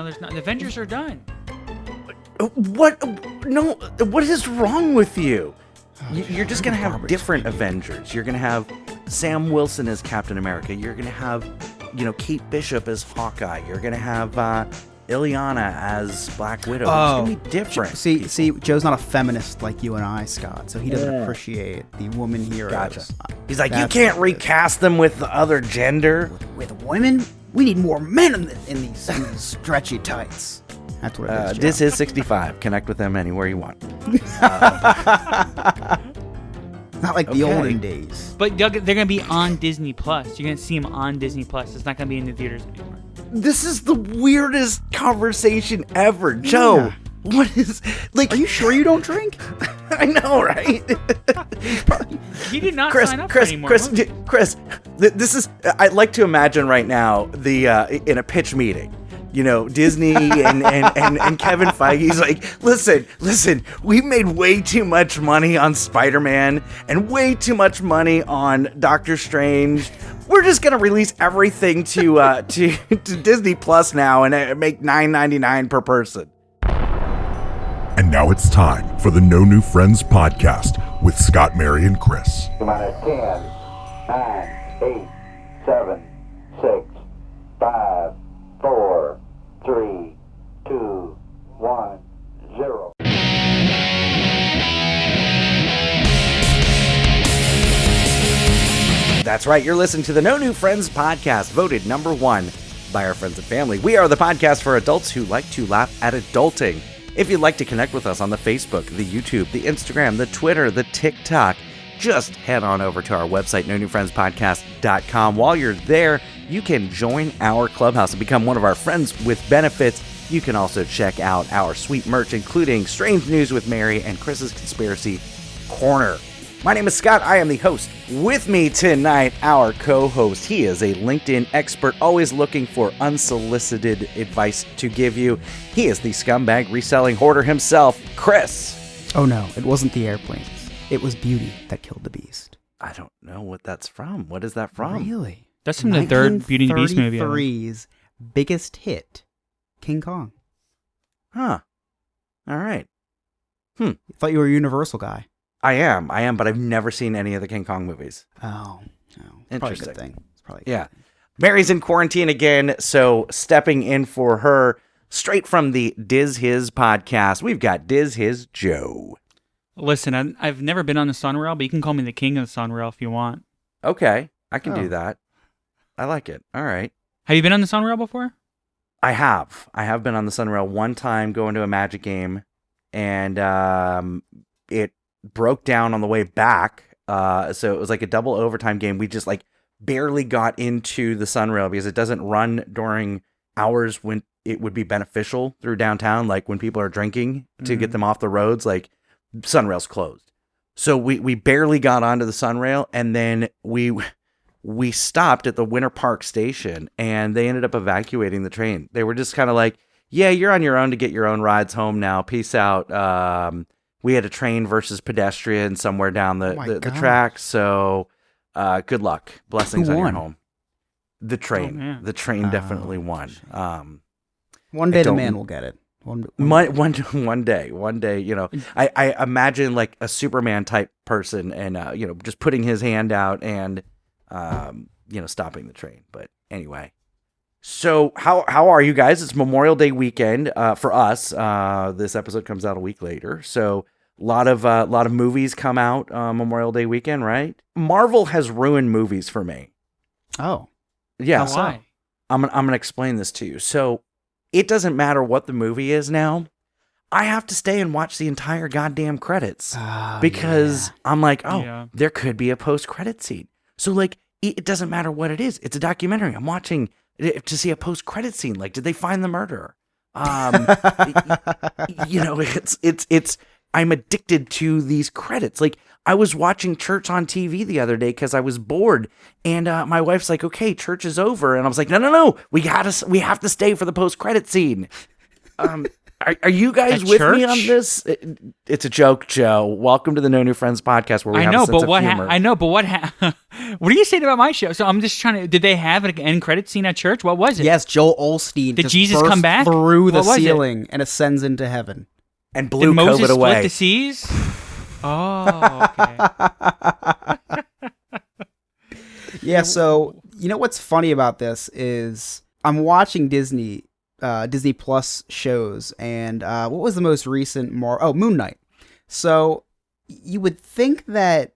there's not. The Avengers are done. What? No, what is wrong with you? You're just going to have different Avengers. You're going to have Sam Wilson as Captain America. You're going to have, Kate Bishop as Hawkeye. You're going to have Ileana as Black Widow. It's going to be different. See, Joe's not a feminist like you and I, Scott, so he doesn't appreciate the woman heroes. Gotcha. He's like, you can't recast them with the other gender. With women? We need more men in these stretchy tights. That's what it is, Joe. This is 65. Connect with them anywhere you want. Not like the olden days. But they're going to be on Disney Plus. You're going to see them on Disney Plus. It's not going to be in the theaters anymore. This is the weirdest conversation ever, Joe. Yeah. What is like? Are you sure you don't drink? I know, right? You did not sign up anymore. Chris, this is. I'd like to imagine right now in a pitch meeting. Disney and Kevin Feige's like, listen, we've made way too much money on Spider-Man and way too much money on Doctor Strange. We're just gonna release everything to Disney Plus now and make $9.99 per person. And now it's time for the No New Friends podcast with Scott, Mary, and Chris. Come on, 10, 9, 8, 7, 6, 5, 4, 3, 2, 1, 0. That's right, you're listening to the No New Friends podcast, voted number 1 by our friends and family. We are the podcast for adults who like to laugh at adulting. If you'd like to connect with us on the Facebook, the YouTube, the Instagram, the Twitter, the TikTok, just head on over to our website, nonewfriendspodcast.com. While you're there, you can join our clubhouse and become one of our friends with benefits. You can also check out our sweet merch, including Strange News with Mary and Chris's Conspiracy Corner. My name is Scott. I am the host. With me tonight, our co-host. He is a LinkedIn expert, always looking for unsolicited advice to give you. He is the scumbag reselling hoarder himself, Chris. Oh no, it wasn't the airplanes. It was Beauty that killed the Beast. I don't know what that's from. What is that from? Really? That's from the third Beauty and the Beast movie. 1933's biggest hit, King Kong. Huh. All right. I thought you were a Universal guy. I am, but I've never seen any of the King Kong movies. Oh, no. Interesting. Probably a good thing. It's probably yeah. Mary's in quarantine again, so stepping in for her, straight from the Diz His podcast, we've got Diz His Joe. Listen, I've never been on the Sunrail, but you can call me the king of the Sunrail if you want. Okay, I can do that. I like it. All right. Have you been on the Sunrail before? I have. I have been on the Sunrail one time going to a Magic game, and it broke down on the way back. So it was like a double overtime game. We just like barely got into the Sunrail because it doesn't run during hours when it would be beneficial through downtown, like when people are drinking to get them off the roads, like Sunrail's closed. So we barely got onto the Sunrail, and then we stopped at the Winter Park station, and they ended up evacuating the train. They were just kind of like, yeah, you're on your own to get your own rides home now. Peace out. We had a train versus pedestrian somewhere down the track. So good luck. Blessings on your home. The train. Oh, the train definitely won. One day the man will get it. One day, I imagine like a Superman type person and, just putting his hand out and, stopping the train. But anyway, so how are you guys? It's Memorial Day weekend, for us. This episode comes out a week later. So a lot of movies come out, Memorial Day weekend, right? Marvel has ruined movies for me. Oh, yeah. Why? I'm going to explain this to you. So it doesn't matter what the movie is now. I have to stay and watch the entire goddamn credits because I'm like, there could be a post-credit scene. So like, it doesn't matter what it is. It's a documentary. I'm watching to see a post-credit scene. Like, did they find the murderer? It's I'm addicted to these credits. Like, I was watching church on TV the other day because I was bored, and my wife's like, "Okay, church is over," and I was like, "No, we have to stay for the post-credit scene." Are you guys At with me church? on this? It's a joke, Joe. Welcome to the No New Friends podcast, where we have a sense of humor. I know, but what? What are you saying about my show? So I'm just trying to. Did they have an end credit scene at church? What was it? Yes, Joel Osteen. Did just Jesus bursts come back? through the What was it? ceiling and ascends into heaven? And Did blew Moses COVID split away. the seas? Oh, okay. Yeah. So you know what's funny about this is I'm watching Disney Plus shows, and what was the most recent? Moon Knight. So you would think that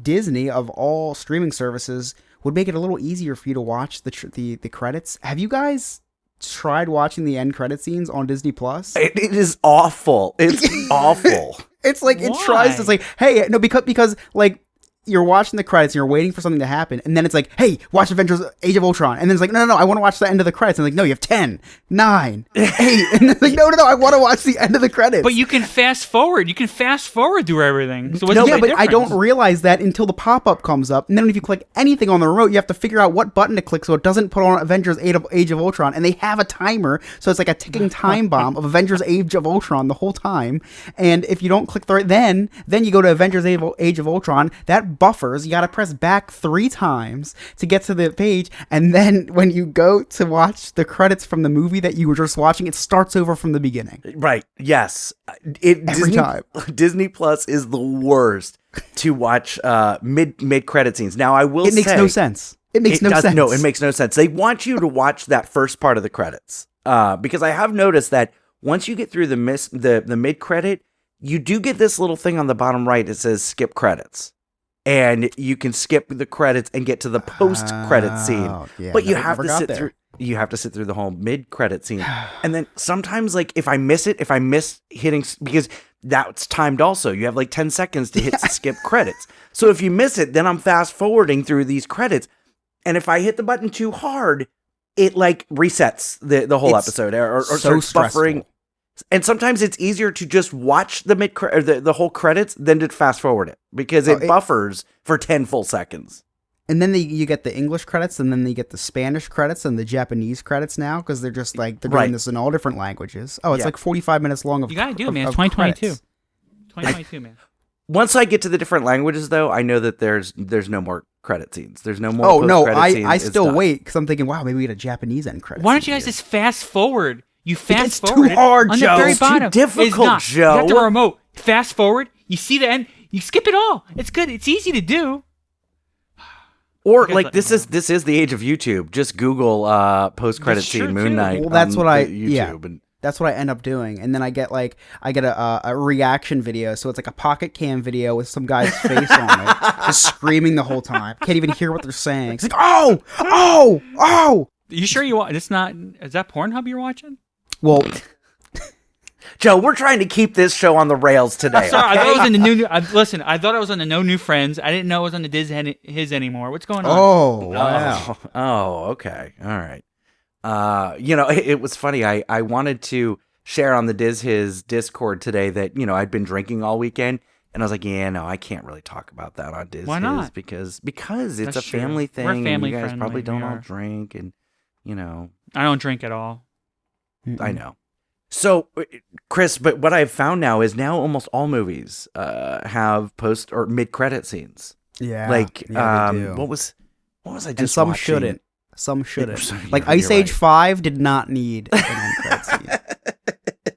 Disney, of all streaming services, would make it a little easier for you to watch the credits. Have you guys tried watching the end credit scenes on Disney Plus? It is awful. It's awful. It's like it tries to say, hey, no, because like you're watching the credits and you're waiting for something to happen, and then it's like, hey, watch Avengers Age of Ultron, and then it's like, no, I want to watch the end of the credits, and like, no, you have 10, 9, 8, and it's like, no, I want to watch the end of the credits. But you can fast forward. You can fast forward through everything. So what's No, the yeah, but I difference? don't realize that until the pop-up comes up, and then if you click anything on the remote, you have to figure out what button to click so it doesn't put on Avengers Age of Ultron, and they have a timer, so it's like a ticking time bomb of Avengers Age of Ultron the whole time, and if you don't click the right, then you go to Avengers Age of Ultron, that buffers, you gotta press back 3 times to get to the page, and then when you go to watch the credits from the movie that you were just watching, it starts over from the beginning. Right. Yes. Every time. Disney Plus is the worst to watch mid credit scenes. Now I will It makes say no sense. It makes no sense. No, it makes no sense. They want you to watch that first part of the credits. Because I have noticed that once you get through the mid credit, you do get this little thing on the bottom right that says skip credits. And you can skip the credits and get to the post credit scene. Yeah, but you never have to got sit there. through the whole mid credit scene. And then sometimes, like, if I miss hitting, because that's timed also, you have like 10 seconds to hit skip credits. So if you miss it, then I'm fast forwarding through these credits. And if I hit the button too hard, it like resets the whole It's episode or so starts stressful. buffering. And sometimes it's easier to just watch the the whole credits than to fast forward it, because it buffers for 10 full seconds. And then you get the English credits, and then you get the Spanish credits and the Japanese credits now, because they're just like, they're doing Right. this in all different languages. Oh, it's Yeah. like 45 minutes long of You gotta do it, of- man. It's of 2022. credits. 2022, man. Once I get to the different languages, though, I know that there's no more credit scenes. There's no more. Oh, no, post-credit scenes. I It's still done. wait, because I'm thinking, wow, maybe we get a Japanese end credit. Why don't you guys just fast forward? You fast It's too forward it hard, on Joe. the very It's too bottom. difficult, It's not. Joe. You have the remote. Fast forward. You see the end. You skip it all. It's good. It's easy to do. Or You guys like let me this is the age of YouTube. Just Google post credit That's true, scene Moon too. Knight. Well, that's on what the YouTube and That's what I end up doing, and then I get a reaction video, so it's like a pocket cam video with some guy's face on it, just screaming the whole time. Can't even hear what they're saying. It's like, oh. You sure you want? It's not. Is that Pornhub you're watching? Well, Joe, we're trying to keep this show on the rails today. Sorry, I thought okay? it was on the new. Listen, I thought I was on the No New Friends. I didn't know it was on the his anymore. What's going on? oh, wow. Oh, okay. All right. It was funny. I wanted to share on the his Discord today that, I'd been drinking all weekend, and I was like, yeah, no, I can't really talk about that on Why his not? because it's That's a true. family thing. We're and family you guys friendly, probably don't we all are. drink, and I don't drink at all. I know. So, Chris, but what I've found now is almost all movies have post or mid credit scenes. Yeah. Like, yeah, they do. what was I just And some watching? shouldn't. Some shouldn't. You're Like Ice right. Age 5 did not need an end credit scene.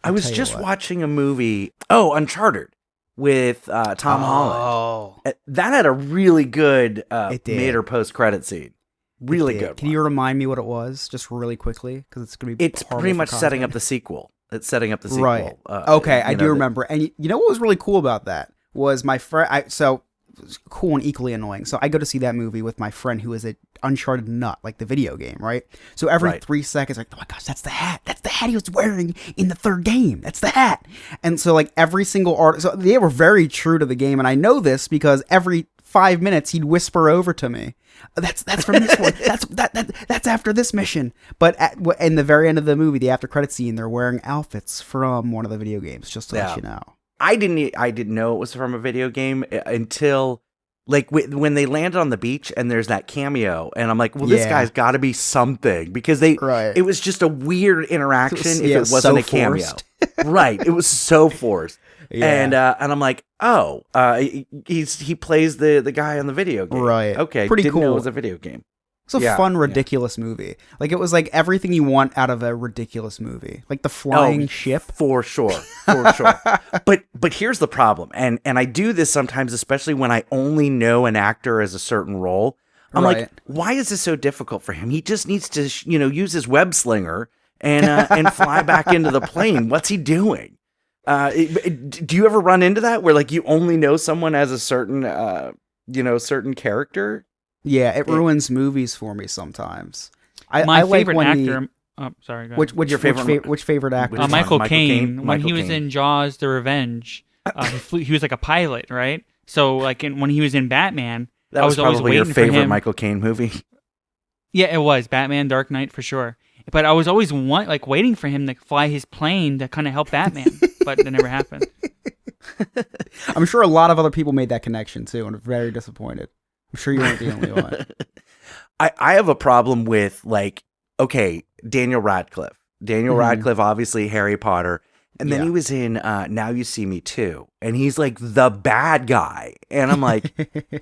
I was tell you just what. watching a movie, Uncharted, with Tom Holland. Oh. That had a really good It did. mid or post credit scene. Really good. Can you remind me what it was, just really quickly? Because it's going to be It's horrible pretty for much setting up content. the sequel. It's setting up the sequel. Right. Okay, I do that- remember. And you know what was really cool about that was my friend. So it was cool and equally annoying. So I go to see that movie with my friend who is a Uncharted nut, like the video game, right? So every Right. 3 seconds, like, oh my gosh, that's the hat. That's the hat he was wearing in the third game. That's the hat. And so like every single art, so they were very true to the game, and I know this because every 5 minutes he'd whisper over to me, That's from this one. That's after this mission. But in the very end of the movie, the after credit scene, they're wearing outfits from one of the video games. Just to let you know. I didn't know it was from a video game until Like when they landed on the beach and there's that cameo, and I'm like, well, this Yeah. guy's got to be something because it was just a weird interaction if it wasn't so a cameo. forced. Right. It was so forced. Yeah. And I'm like, oh, he plays the guy on the video game. Right. Okay. Pretty Didn't know cool. it was a video game. It's a Yeah, fun, yeah. ridiculous movie. Like, it was like everything you want out of a ridiculous movie. Like the flying ship. For sure. For sure. But here's the problem. And I do this sometimes, especially when I only know an actor as a certain role. I'm like, Right. why is this so difficult for him? He just needs to, use his web slinger and fly back into the plane. What's he doing? Do you ever run into that where like you only know someone as a certain, certain character? Yeah, it ruins movies for me sometimes. My I like favorite when actor. Sorry. Go ahead. Which favorite actor? Michael Michael Caine. Caine? When Michael he was Caine. in Jaws: The Revenge, he was like a pilot, right? So like when he was in Batman, That I was was always probably your waiting for favorite him. Michael Caine movie. Yeah, it was Batman: Dark Knight for sure. But I was always waiting for him to fly his plane to kind of help Batman, but that never happened. I'm sure a lot of other people made that connection too, and are very disappointed. I'm sure you weren't the only one. I have a problem with Daniel Radcliffe. Daniel Radcliffe, obviously Harry Potter. And then Yeah. he was in Now You See Me Too. And he's like the bad guy. And I'm like,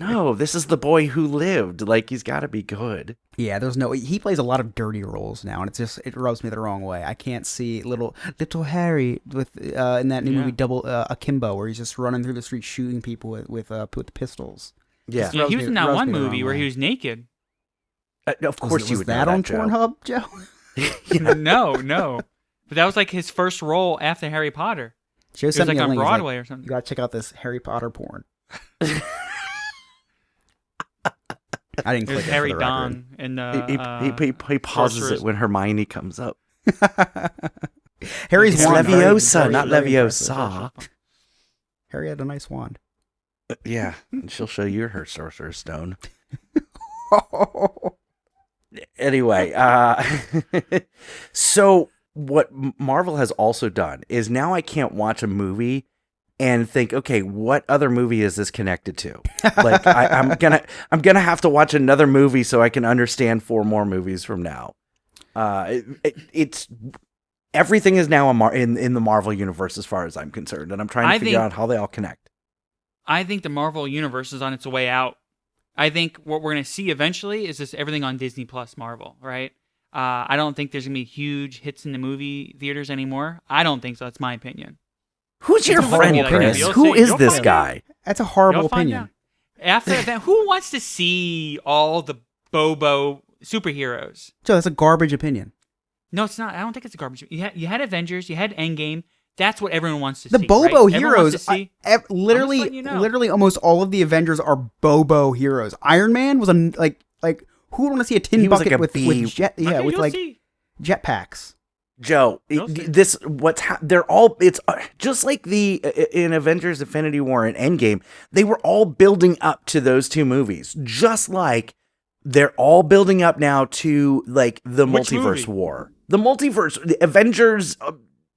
no, this is the boy who lived. Like, he's got to be good. Yeah, he plays a lot of dirty roles now, and it rubs me the wrong way. I can't see little Harry with in that new movie Double Akimbo, where he's just running through the street shooting people with pistols. Yeah. Yeah, he was in that rubs one me the movie wrong were way. he was naked. Of course you was would that know on Joe. Pornhub, Joe? No. But that was like his first role after Harry Potter. Joe It was sent like me a on link. He's Broadway like, or something. You gotta check out this Harry Potter porn. I didn't It click was it Harry for the record. Don and He pauses Sorcerer's- it when Hermione comes up. Harry's It's wand. Leviosa, not very Leviosa. Harry had a nice wand. Yeah, and she'll show you her Sorcerer's Stone. Anyway, so what Marvel has also done is now I can't watch a movie and think, okay, what other movie is this connected to? Like, I'm gonna have to watch another movie so I can understand 4 more movies from now. It's everything is now in the Marvel universe as far as I'm concerned, and I'm trying to figure out how they all connect. I think the Marvel universe is on its way out. I think what we're going to see eventually is just everything on Disney Plus Marvel, right? I don't think there's going to be huge hits in the movie theaters anymore. I don't think so. That's my opinion. Who's your It's a friend, horrible Chris? idea. Who You'll is see- this you'll guy? That's a horrible You'll find opinion. out. After that, who wants to see all the Bobo superheroes? Joe, that's a garbage opinion. No, it's not. I don't think it's a garbage. You had Avengers, you had Endgame. That's what everyone wants to The see. Bobo right? Everyone wants heroes, to see- literally, letting you know. literally, almost all of the Avengers are Bobo heroes. Iron Man was like who would want to see a tin He was bucket like a with bee. jet? Yeah, Okay, with you'll like see. jetpacks. Joe, You'll see. they're all, it's just like in Avengers Infinity War and Endgame, they were all building up to those 2 movies, just like they're all building up now to like the Which multiverse movie? war. The Avengers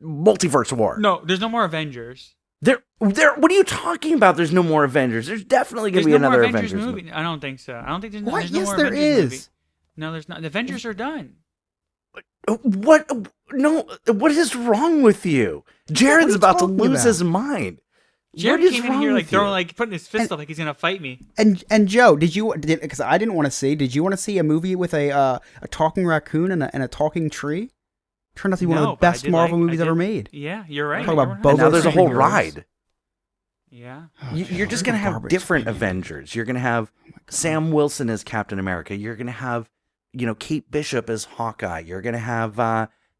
multiverse war. No, there's no more Avengers. There, what are you talking about? There's no more Avengers. There's definitely going There's to be no more another Avengers movie. movie. I don't think so. I don't think there's no, What? there's no Yes, more there Avengers movie. is. No, there's not. The Avengers are done. What? No, what is wrong with you? Jared's you about to talking lose about? his mind. Jared What is came in wrong here like with you? throwing, like putting his fist up, like he's gonna fight me. And Joe, because I didn't want to see. Did you want to see a movie with a talking raccoon and a talking tree? Turned out to be one of No, the but I best did Marvel like- I movies did- ever made. Yeah, you're right. Talk about You're And Bobo now there's a whole superheroes. ride. Yeah. You're just going to have Garbage different opinion. Avengers. You're going to have Sam Wilson as Captain America. You're going to have, Kate Bishop as Hawkeye. You're going to have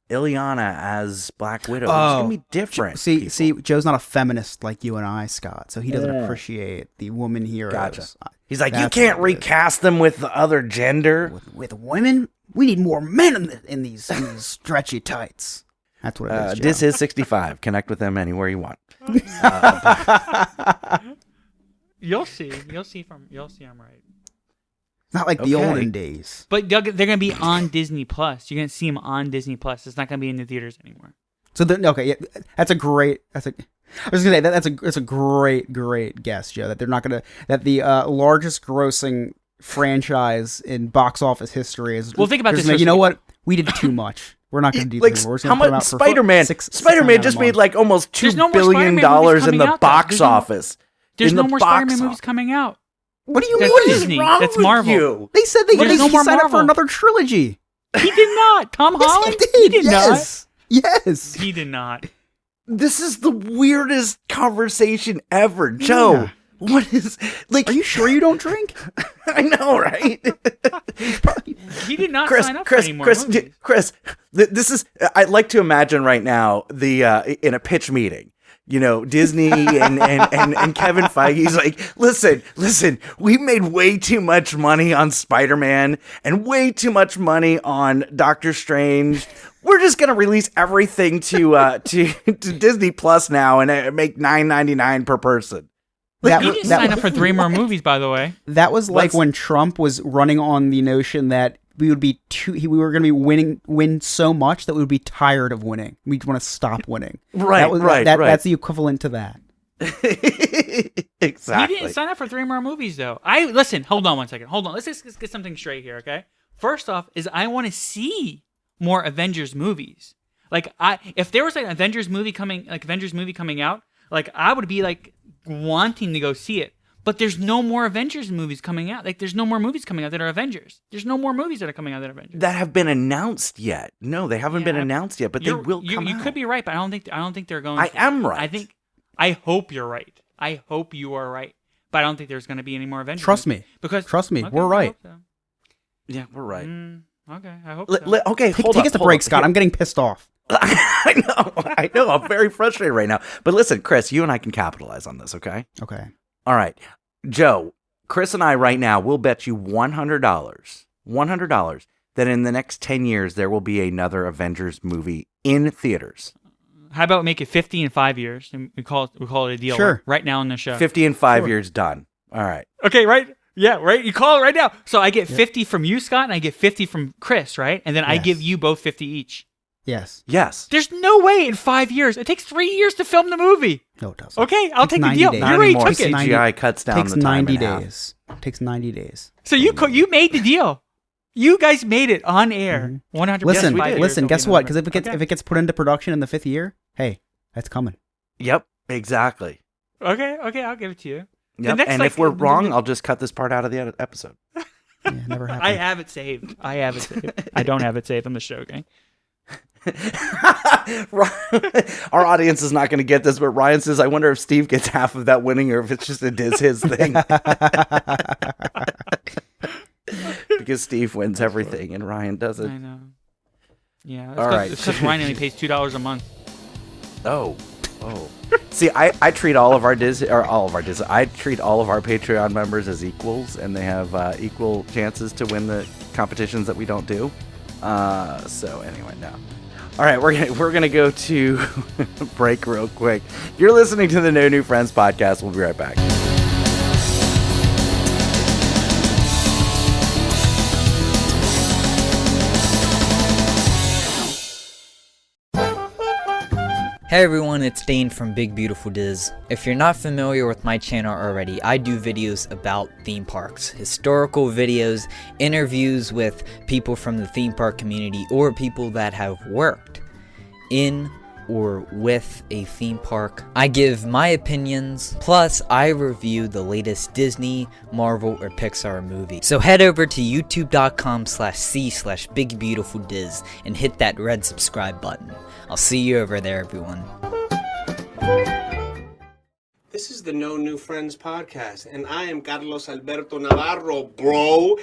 Ileana as Black Widow. It's going to be different. See, Joe's not a feminist like you and I, Scott. So he doesn't appreciate the woman heroes. Gotcha. He's like, you That's can't what it is. recast them with the other gender. With women. We need more men in these stretchy tights. That's what it is. Joe. This is 65. Connect with them anywhere you want. You'll see. You'll see I'm right. Not like the Okay. olden days. But they're gonna be on Disney Plus. You're gonna see them on Disney Plus. It's not gonna be in the theaters anymore. So okay, yeah, that's a great. I was gonna say that's a great guess, Joe. That they're not gonna that the largest grossing franchise in box office history is. Well, think about this. You know what? We did too much. We're not going to do like this anymore. how much Spider-Man? Spider-Man just made like almost $2 billion in the box office. There's no more Spider-Man movies coming out. What do you mean? That's Disney. That's Marvel. You? They said he signed up for another trilogy. He did not. Tom Holland. He did not. Yes. He did not. This is the weirdest conversation ever, Joe. Yeah. What is like? Are you sure you don't drink? I know, right? He did not sign up for any more movies. Chris, this is. I'd like to imagine right now in a pitch meeting. You know, Disney and Kevin Feige's like, listen, we made way too much money on Spider-Man and way too much money on Doctor Strange. We're just gonna release everything to Disney Plus now and make $9.99 per person. He didn't sign up for 3 more movies, by the way. That was like when Trump was running on the notion that we would be we were going to be win so much that we would be tired of winning. We'd want to stop winning. Right, right. That's the equivalent to that. Exactly. He didn't sign up for 3 more movies, though. Listen. Hold on one second. Hold on. Let's just get something straight here, okay? First off, is I want to see more Avengers movies. Like, if there was an Avengers movie coming out, like I would be like wanting to go see it. But there's no more Avengers movies coming out. Like, there's no more movies coming out that are Avengers. There's no more movies that are coming out that are Avengers. That have been announced yet. No, they haven't been announced yet, but they will come out. You could be right, but I don't think they're going to. I am right. I hope you're right. I hope you are right. But I don't think there's going to be any more Avengers. Trust movies. me. Trust me. We're right. So. Yeah, we're right. Okay, I hope so. Okay, take us a break, Scott. I'm getting pissed off. I know. I'm very frustrated right now. But listen, Chris, you and I can capitalize on this, okay? Okay. All right. Joe, Chris and I right now will bet you $100 that in the next 10 years there will be another Avengers movie in theaters. How about make it 50 in 5 years and we call it a deal? Sure. Right now on the show. 50 in 5 years done. All right. Okay, right? Yeah, right. You call it right now. So I get 50 from you, Scott, and I get 50 from Chris, right? And then I give you both 50 each. Yes. There's no way in 5 years. It takes 3 years to film the movie. No, it doesn't. Okay, I'll take the deal. Days. You already took it. CGI cuts down takes the time 90 days. It takes 90 days. So you made the deal. You guys made it on air. 100%. Listen. Guess what? Because if it gets put into production in the 5th year, hey, that's coming. Yep, exactly. Okay, I'll give it to you. Yep. And if we're wrong, I'll just cut this part out of the episode. Yeah, never happened. I have it saved. I don't have it saved on the show, gang. Our audience is not going to get this, but Ryan says, I wonder if Steve gets half of that winning or if it's just a his thing. Because Steve wins everything and Ryan doesn't. I know. Yeah. All right. It's because Ryan only pays $2 a month. Oh. See, I treat all of our I treat all of our Patreon members as equals, and they have equal chances to win the competitions that we don't do. So anyway, no. All right, we're gonna go to break real quick. You're listening to the No New Friends podcast. We'll be right back. Hey everyone, it's Dane from Big Beautiful Diz. If you're not familiar with my channel already, I do videos about theme parks, historical videos, interviews with people from the theme park community or people that have worked in or with a theme park. I give my opinions, plus I review the latest Disney, Marvel, or Pixar movie. So head over to youtube.com/c/BigBeautifulDiz and hit that red subscribe button. I'll see you over there, everyone. This is the No New Friends podcast, and I am Carlos Alberto Navarro, bro.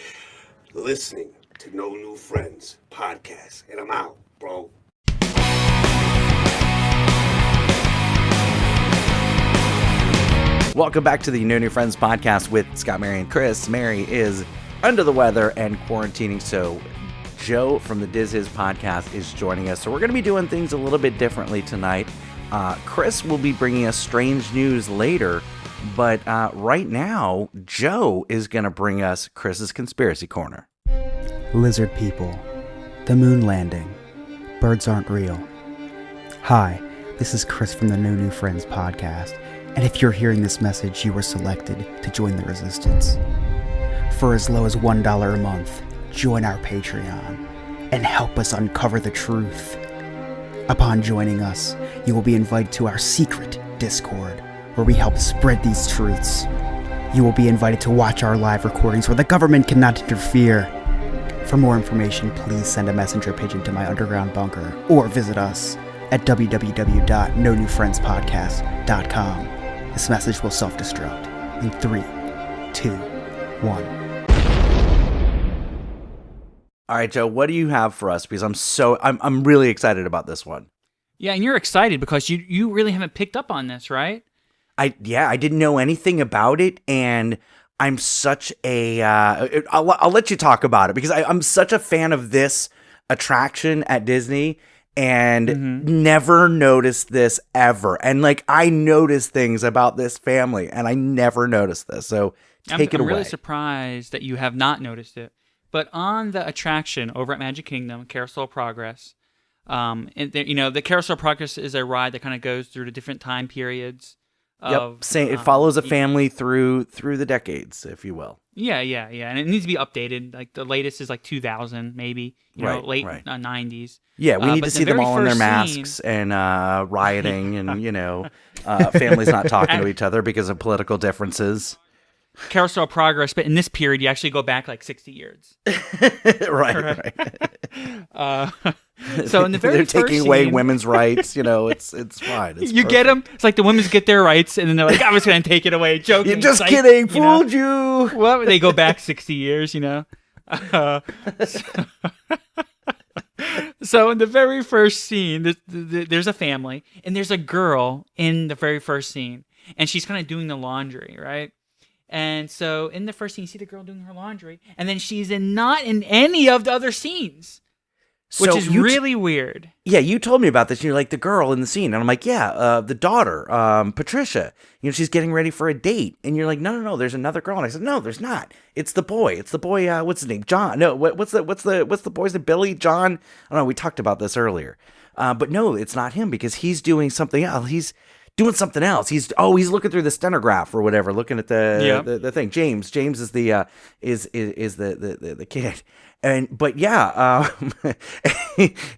Listening to No New Friends podcast, and I'm out, bro. Welcome back to the No New Friends podcast with Scott, Mary, and Chris. Mary is under the weather and quarantining, so Joe from the Diz His podcast is joining us. So we're going to be doing things a little bit differently tonight. Chris will be bringing us strange news later, but right now, Joe is going to bring us Chris's Conspiracy Corner. Lizard people. The moon landing. Birds aren't real. Hi, This is Chris from the No New Friends podcast, and if you're hearing this message, you were selected to join the resistance. For as low as $1 a month, join our Patreon and help us uncover the truth. Upon joining us, you will be invited to our secret Discord, where we help spread these truths. You will be invited to watch our live recordings where the government cannot interfere. For more information, please send a messenger pigeon to my underground bunker or visit us at www.nonewfriendspodcast.com. This message will self-destruct in 3, 2, 1. All right, Joe, what do you have for us? Because I'm really excited about this one. Yeah, and you're excited because you really haven't picked up on this, right? I didn't know anything about it, and I'm such a I'll let you talk about it because I'm such a fan of this attraction at Disney. And never noticed this ever. And like, I noticed things about this family and I never noticed this. So take it away. I'm really surprised that you have not noticed it. But on the attraction over at Magic Kingdom, Carousel of Progress, the Carousel of Progress is a ride that kind of goes through the different time periods. It follows a family through the decades, if you will. Yeah. And it needs to be updated. Like the latest is like 2000, maybe, late 90s. Yeah, we need to see them all in their masks and rioting and, families not talking to each other because of political differences. Carousel of Progress, but in this period, you actually go back like 60 years. Right. So in the very they're first taking away scene, women's rights. It's fine. It's you perfect. get them. It's like the women's get their rights, and then they're like, "I was going to take it away." Joking. You're just Psych, kidding. Fooled you. Well, they go back 60 years. So in the very first scene, there's a family, and there's a girl in the very first scene, and she's kind of doing the laundry, right? And so in the first scene, you see the girl doing her laundry, and then she's not in any of the other scenes, which is really weird. Yeah, you told me about this. You're like, the girl in the scene. And I'm like, yeah, the daughter, Patricia. She's getting ready for a date. And you're like, no, there's another girl. And I said, no, there's not. It's the boy. What's his name? John. No, what's the boy's name? Billy? John? I don't know. We talked about this earlier. But no, it's not him because he's doing something else. He's doing something else. He's looking through the stenograph or whatever, looking at the thing. James is the the kid.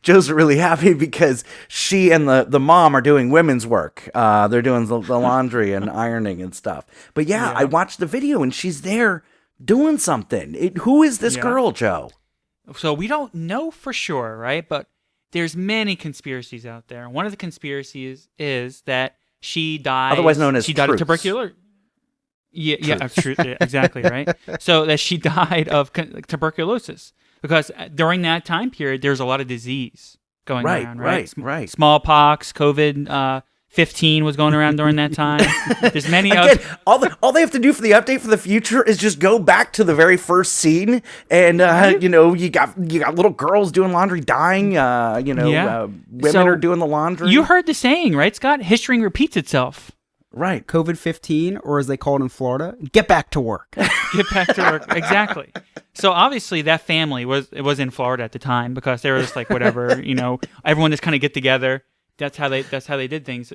Joe's really happy because she and the mom are doing women's work. They're doing the laundry and ironing and stuff. But I watched the video and she's there doing something. Who is this girl, Joe? So we don't know for sure, right? But there's many conspiracies out there. One of the conspiracies is that she died, otherwise known as she died of tuberculosis. Yeah, truth. Exactly, right? So that she died of tuberculosis because during that time period, there's a lot of disease going around, right? Right. Smallpox, COVID, 15 was going around during that time. There's many Again, all they have to do for the update for the future is just go back to the very first scene, and you got little girls doing laundry, dying. Women are doing the laundry. You heard the saying, right, Scott? History repeats itself. Right. COVID-15, or as they call it in Florida, get back to work. Get back to work. Exactly. So obviously that family was in Florida at the time because they were just like whatever, everyone just kind of get together. That's how they did things,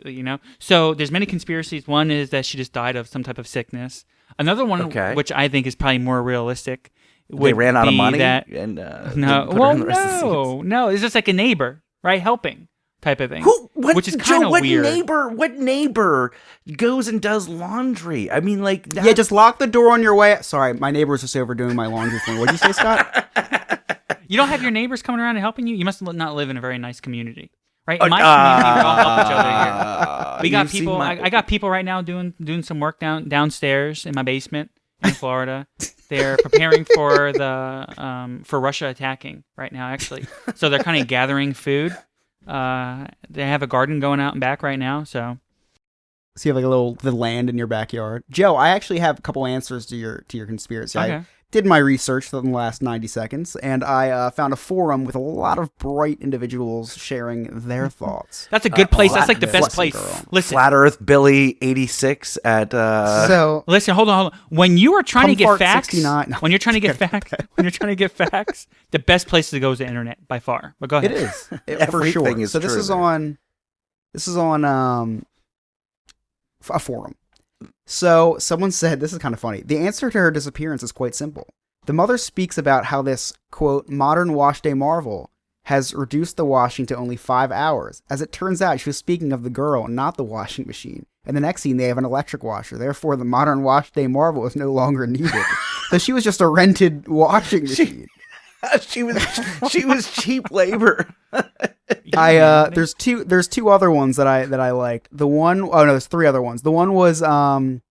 So there's many conspiracies. One is that she just died of some type of sickness. Another one, which I think is probably more realistic, they ran out of money that, and no, it's just like a neighbor, right, helping type of thing. Which is kind of weird. What neighbor goes and does laundry? I mean, like that... Yeah, just lock the door on your way. Sorry, my neighbor was just over doing my laundry for me. What'd you say, Scott? You don't have your neighbors coming around and helping you? You must not live in a very nice community. Right, in my community, we all help each other here. We got people. I got people right now doing some work downstairs in my basement in Florida. They're preparing for for Russia attacking right now, actually. So they're kind of gathering food. They have a garden going out and back right now. So you have like the land in your backyard. Joe, I actually have a couple answers to your conspiracy. Okay. I did my research in the last 90 seconds, and I found a forum with a lot of bright individuals sharing their thoughts. That's a good place. That's like the best place. Listen, Flat Earth Billy 86 at. So listen, hold on. When you are trying to get facts, 69. No. when you're trying to get facts, the best place to go is the internet by far. But go ahead. It is for sure. Is so this true is there. on This is on a forum. So someone said, this is kind of funny. The answer to her disappearance is quite simple. The mother speaks about how this, quote, modern wash day marvel has reduced the washing to only 5 hours. As it turns out, she was speaking of the girl, not the washing machine. In the next scene, they have an electric washer. Therefore, the modern wash day marvel is no longer needed. So she was just a rented washing machine. She was cheap labor. There's two other ones that I liked. The one, oh no, there's three other ones. The one was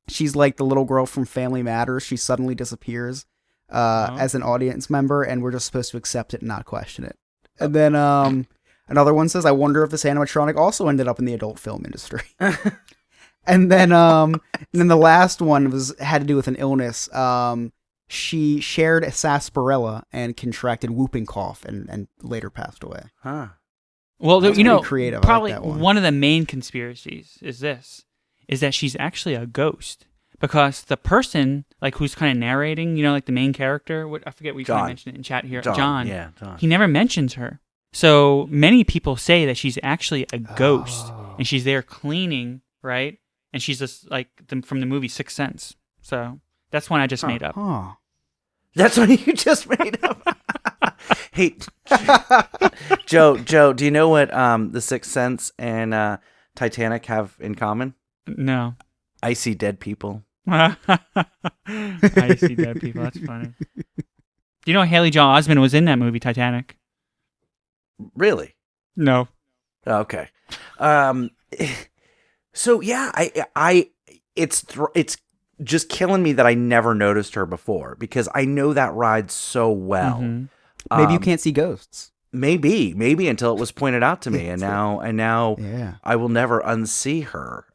she's like the little girl from Family Matters. She suddenly disappears as an audience member, and we're just supposed to accept it and not question it. And then another one says, I wonder if this animatronic also ended up in the adult film industry. And then the last one had to do with an illness. She shared a sarsaparilla and contracted whooping cough and later passed away. Huh. Well, That's you know, pretty creative. probably I like that one of the main conspiracies is that she's actually a ghost. Because the person, like, who's kind of narrating, you know, like the main character, I forget, we kind of mentioned it in chat here. John. Yeah, John. He never mentions her. So many people say that she's actually a ghost. And she's there cleaning, right? And she's just like from the movie Sixth Sense. So that's one I just made up. Huh. That's what you just made up. Hey, Joe, do you know what The Sixth Sense and Titanic have in common? No. I see dead people. I see dead people. That's funny. You know Haley Joel Osment was in that movie Titanic? Really? No. Okay. So yeah, it's just killing me that I never noticed her before because I know that ride so well. Mm-hmm. Maybe you can't see ghosts. Maybe until it was pointed out to me, and now Yeah. I will never unsee her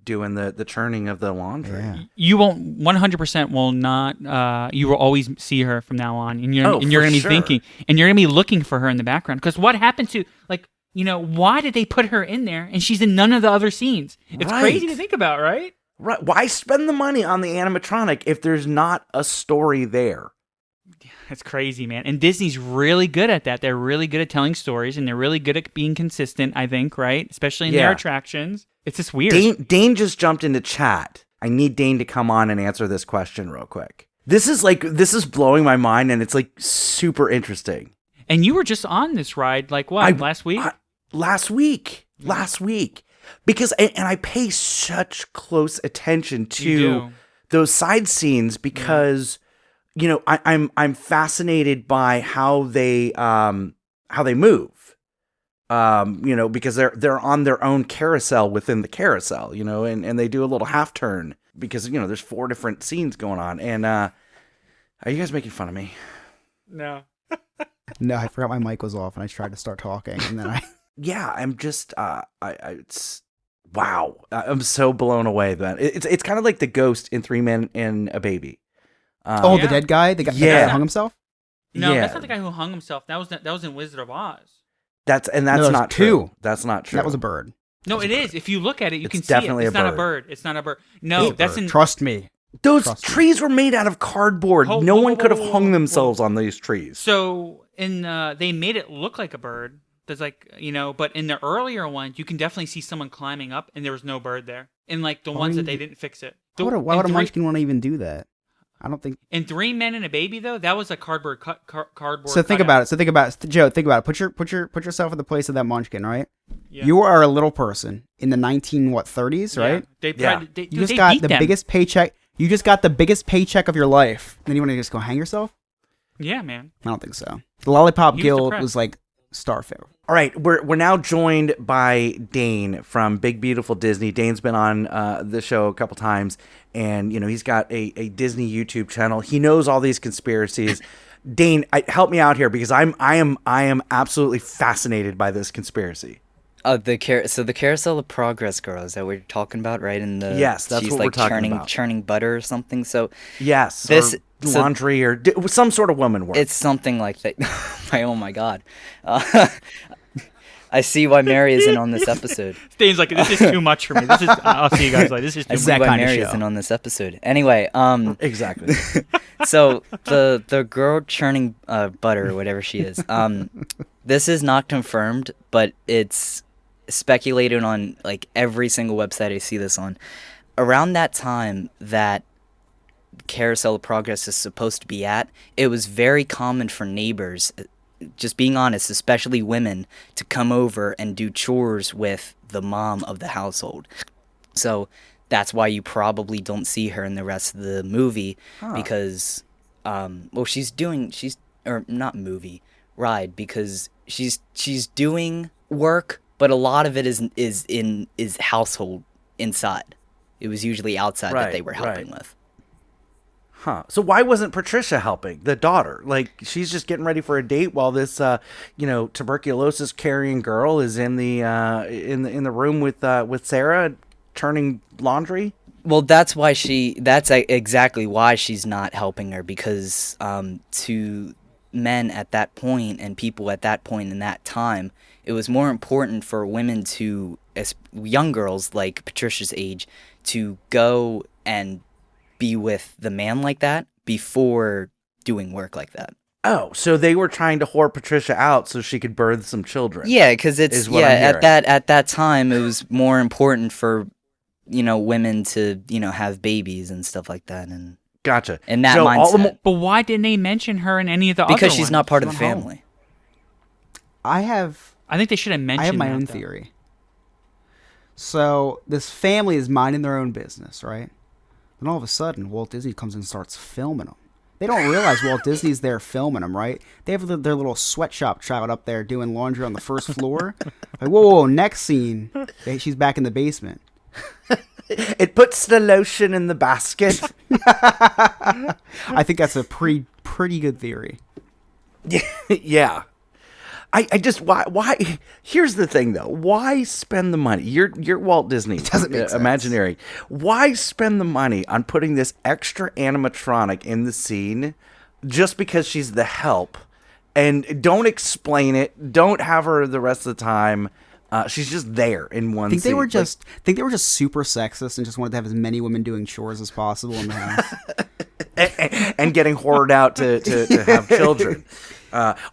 doing the churning of the laundry. Yeah. You won't 100% will not. You will always see her from now on, and you're Oh, and you're for gonna be sure. thinking, and you're gonna be looking for her in the background. Because what happened to, like, you know, why did they put her in there and she's in none of the other scenes? It's Right. crazy to think about, right? Right? Why spend the money on the animatronic if there's not a story there? That's crazy, man. And Disney's really good at that. They're really good at telling stories, and they're really good at being consistent, I think, right? Especially in their Yeah. attractions. It's just weird. Dane just jumped into chat. I need Dane to come on and answer this question real quick. This is blowing my mind, and it's like super interesting. And you were just on this ride, like what, last week? Last week. Because and I pay such close attention You to do. those side scenes because you know I'm fascinated by how they move. You know, because they're on their own carousel within the carousel, you know, and they do a little half turn because you know there's 4 different scenes going on. And are you guys making fun of me? No. No, I forgot my mic was off and I tried to start talking and then I... Yeah, I'm just it's wow. I'm so blown away that it's kind of like the ghost in 3 Men and a Baby. the Yeah. dead guy? The guy Yeah. that hung himself? No, Yeah. that's not the guy who hung himself. That was in Wizard of Oz. That's No, there's not 2. true. That's not true. That was a bird. No, it is. If you look at it, you It's can see definitely it. a It's not a bird. bird. It's not a bird. No, It's a that's bird. in. Trust me. Those Trust me. trees were made out of cardboard. Whoa, No whoa, one whoa, could have whoa, hung whoa, themselves whoa. on these trees. So they made it look like a bird. There's like, you know, but in the earlier ones, you can definitely see someone climbing up, and there was no bird there. In like the ones that they didn't fix it. Why would a munchkin want to even do that? I don't think... In 3 Men and a Baby, though, that was a cardboard cardboard. So think about it. Joe, think about it. Put yourself in the place of that munchkin, right? Yeah. You are a little person in the 30s, right? Yeah. They Yeah. tried. They, You dude, just they got beat the them. biggest paycheck. You just got the biggest paycheck of your life. Then you want to just go hang yourself? Yeah, man. I don't think so. The Lollipop He was Guild depressed. was like Starfair. All right, we're now joined by Dane from Big Beautiful Disney. Dane's been on the show a couple times, and you know he's got a Disney YouTube channel. He knows all these conspiracies. Dane, help me out here because I am absolutely fascinated by this conspiracy. So the carousel of progress girls that we're talking about, right? In the Yes, that's she's what like we're talking about. churning butter or something. So Yes, This- or so- laundry or some sort of woman work. it's something like that. Oh my god. I see why Mary isn't on this episode. Dane's like, this is too much for me. This is. I'll see you guys later. This is too I much. see that why kind of Mary show. isn't on this episode. Anyway, exactly. so the girl churning butter or whatever she is, this is not confirmed, but it's speculated on like every single website I see this on. Around that time that Carousel of Progress is supposed to be at, it was very common for neighbors, just being honest, especially women, to come over and do chores with the mom of the household. So that's why you probably don't see her in the rest of the movie, because, because she's doing work, but a lot of it is household inside. It was usually outside that they were helping with. Huh. So why wasn't Patricia helping the daughter? Like, she's just getting ready for a date while this, tuberculosis carrying girl is in the in the room with Sarah turning laundry. Well, that's exactly why she's not helping her, because to men at that point and people at that point in that time, it was more important for women to, as young girls like Patricia's age, to go and be with the man like that before doing work like that. Oh, so they were trying to whore Patricia out so she could birth some children. Yeah, because at that time it was more important for women to have babies and stuff like that, and gotcha. And that mindset. But why didn't they mention her in any of the other ones? Because she's not part of the family. I think they should have mentioned. I have my own theory. So this family is minding their own business, right? Then all of a sudden, Walt Disney comes in and starts filming them. They don't realize Walt Disney's there filming them, right? They have their little sweatshop child up there doing laundry on the first floor. Like, whoa, next scene, she's back in the basement. It puts the lotion in the basket. I think that's a pretty good theory. Yeah. I just why here's the thing though. Why spend the money? You're Walt Disney. It doesn't make sense. Imaginary. Why spend the money on putting this extra animatronic in the scene just because she's the help? And don't explain it. Don't have her the rest of the time. She's just there in one scene. Think they were just super sexist and just wanted to have as many women doing chores as possible in the house. and getting whored out to have children.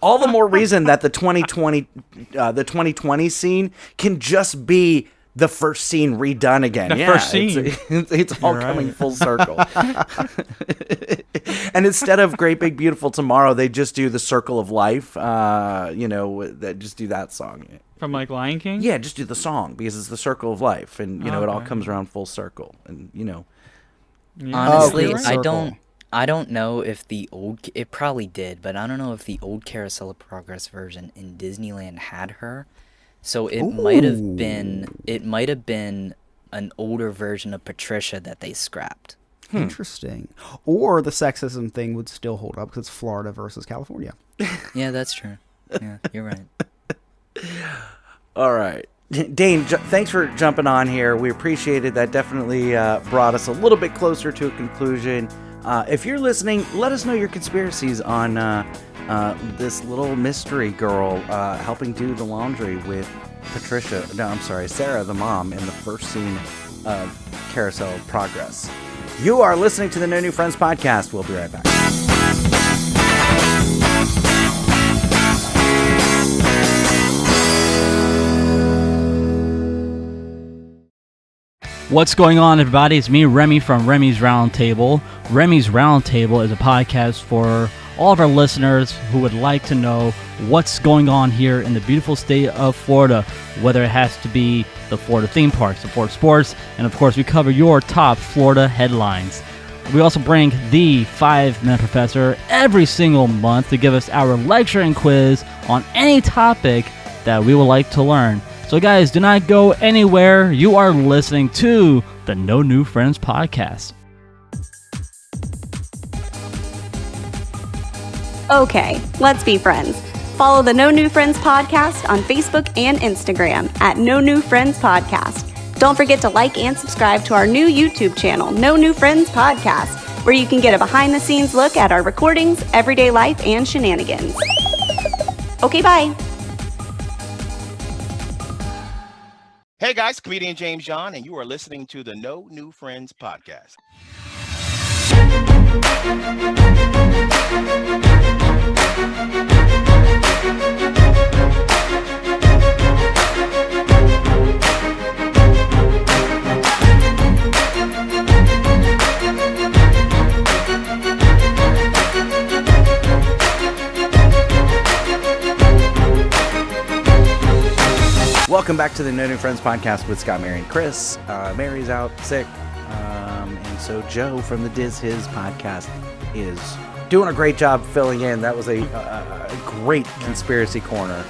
All the more reason that the 2020 scene can just be the first scene redone again. First scene. It's all coming full circle. And instead of Great Big Beautiful Tomorrow, they just do the Circle of Life. Just do that song. From like Lion King? Yeah, just do the song because it's the Circle of Life, and it all comes around full circle, and Yeah. Honestly, Circle. I don't know if it probably did, but I don't know if the old Carousel of Progress version in Disneyland had her. So it might have been an older version of Patricia that they scrapped. Interesting. Or the sexism thing would still hold up because it's Florida versus California. Yeah, that's true. Yeah, you're right. All right. Dane, thanks for jumping on here. We appreciate it. That definitely brought us a little bit closer to a conclusion. If you're listening, let us know your conspiracies on this little mystery girl helping do the laundry with Sarah, the mom, in the first scene of Carousel of Progress. You are listening to the No New Friends podcast. We'll be right back. What's going on, everybody? It's me, Remy, from Remy's Roundtable. Remy's Roundtable is a podcast for all of our listeners who would like to know what's going on here in the beautiful state of Florida, whether it has to be the Florida theme parks, the Florida sports, and of course we cover your top Florida headlines. We also bring the 5-Minute Professor every single month to give us our lecture and quiz on any topic that we would like to learn. So guys, do not go anywhere. You are listening to the No New Friends podcast. Okay, let's be friends. Follow the No New Friends podcast on Facebook and Instagram at No New Friends Podcast. Don't forget to like and subscribe to our new YouTube channel, No New Friends Podcast, where you can get a behind-the-scenes look at our recordings, everyday life, and shenanigans. Okay, bye. Hey guys, comedian James John, and you are listening to the No New Friends podcast. Welcome back to the No New Friends podcast with Scott, Mary, and Chris. Mary's out sick, and so Joe from the Diz His podcast is doing a great job filling in. That was a great conspiracy corner